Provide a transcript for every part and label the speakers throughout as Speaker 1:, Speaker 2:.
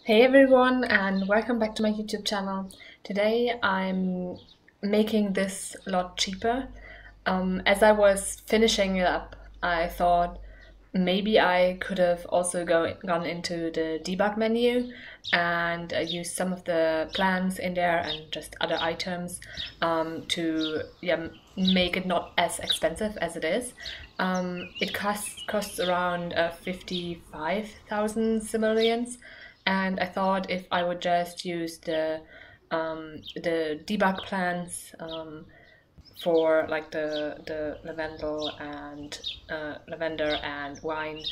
Speaker 1: Hey everyone, and welcome back to my YouTube channel. Today I'm making this a lot cheaper. As I was finishing it up, I thought maybe I could have also gone into the debug menu and used some of the plans in there and just other items to make it not as expensive as it is. It costs around 55,000 simoleons, and I thought if I would just use the debug plans for like the lavender and wine,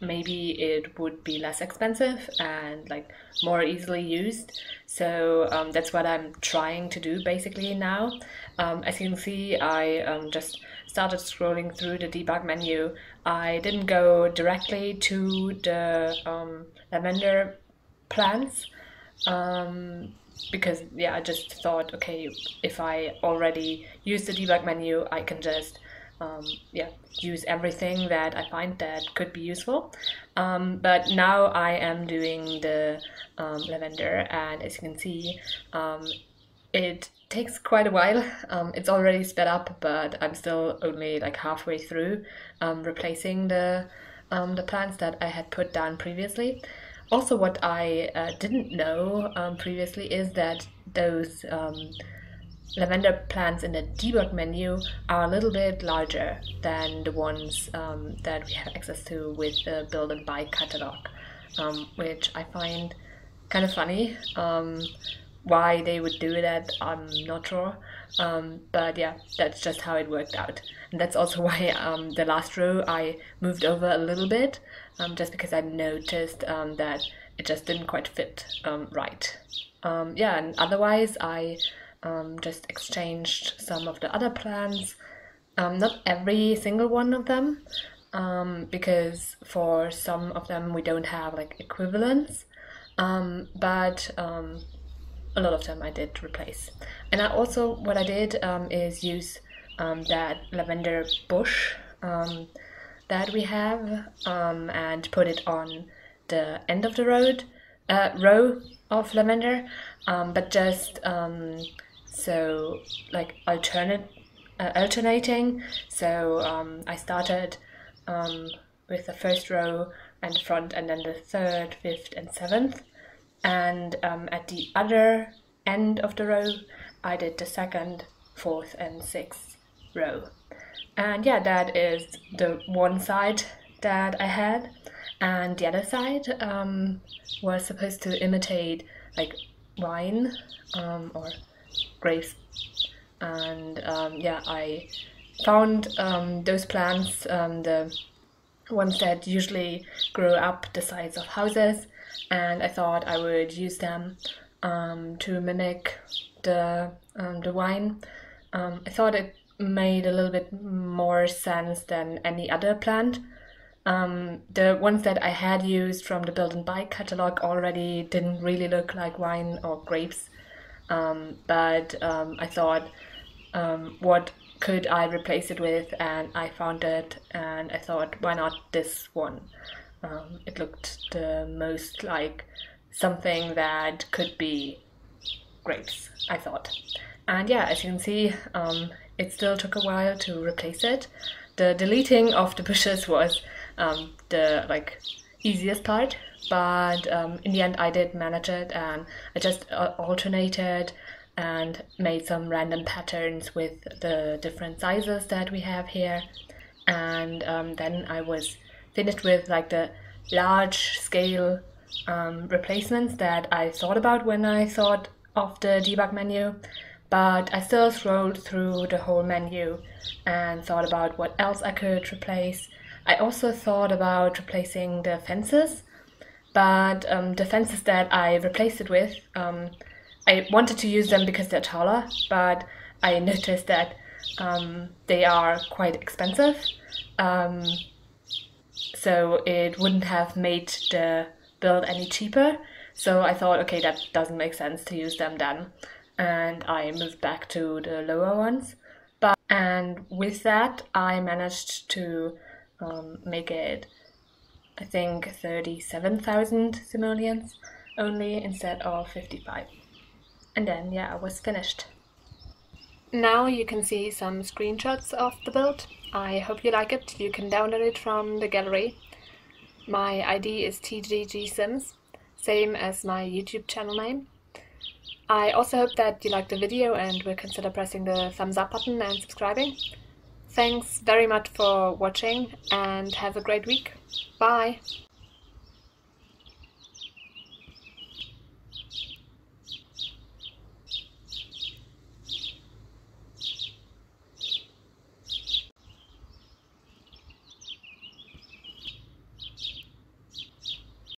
Speaker 1: maybe it would be less expensive and like more easily used. So that's what I'm trying to do basically now. As you can see, I just started scrolling through the debug menu. I didn't go directly to the lavender plants, because I just thought, okay, if I already use the debug menu, I can just use everything that I find that could be useful. But now I am doing the lavender, and as you can see, it takes quite a while. It's already sped up, but I'm still only like halfway through replacing the plants that I had put down previously. Also, what I didn't know previously is that those lavender plants in the debug menu are a little bit larger than the ones that we have access to with the build and buy catalog, which I find kind of funny. Why they would do that, I'm not sure. But yeah, that's just how it worked out. And that's also why the last row I moved over a little bit, just because I noticed that it just didn't quite fit right. And otherwise I just exchanged some of the other plants. Not every single one of them, because for some of them we don't have like equivalents, but a lot of them I did replace. And what I did is use that lavender bush that we have, and put it on the end of the row of lavender, but just so like alternating. So I started with the first row and the front, and then the third, fifth, and seventh. And at the other end of the row, I did the second, fourth, and sixth row. And yeah, that is the one side that I had. And the other side was supposed to imitate like wine or grapes. And I found those plants, the ones that usually grow up the sides of houses, and I thought I would use them to mimic the wine. I thought it made a little bit more sense than any other plant. The ones that I had used from the build and buy catalog already didn't really look like wine or grapes, but I thought, what could I replace it with? And I found it, and I thought, why not this one? It looked the most like something that could be grapes, I thought. And yeah, as you can see, it still took a while to replace it. The deleting of the bushes was the easiest part, but in the end I did manage it, and I just alternated and made some random patterns with the different sizes that we have here. And then I was finished with like the large scale replacements that I thought about when I thought of the debug menu, but I still scrolled through the whole menu and thought about what else I could replace. I also thought about replacing the fences, but the fences that I replaced it with, I wanted to use them because they're taller, but I noticed that they are quite expensive. So it wouldn't have made the build any cheaper. So I thought, okay, that doesn't make sense to use them then. And I moved back to the lower ones. And with that, I managed to make it I think 37,000 simoleons only instead of 55. And then yeah, I was finished. Now you can see some screenshots of the build. I hope you like it. You can download it from the gallery. My ID is tggsims, same as my YouTube channel name. I also hope that you liked the video and will consider pressing the thumbs up button and subscribing. Thanks very much for watching and have a great week. Bye!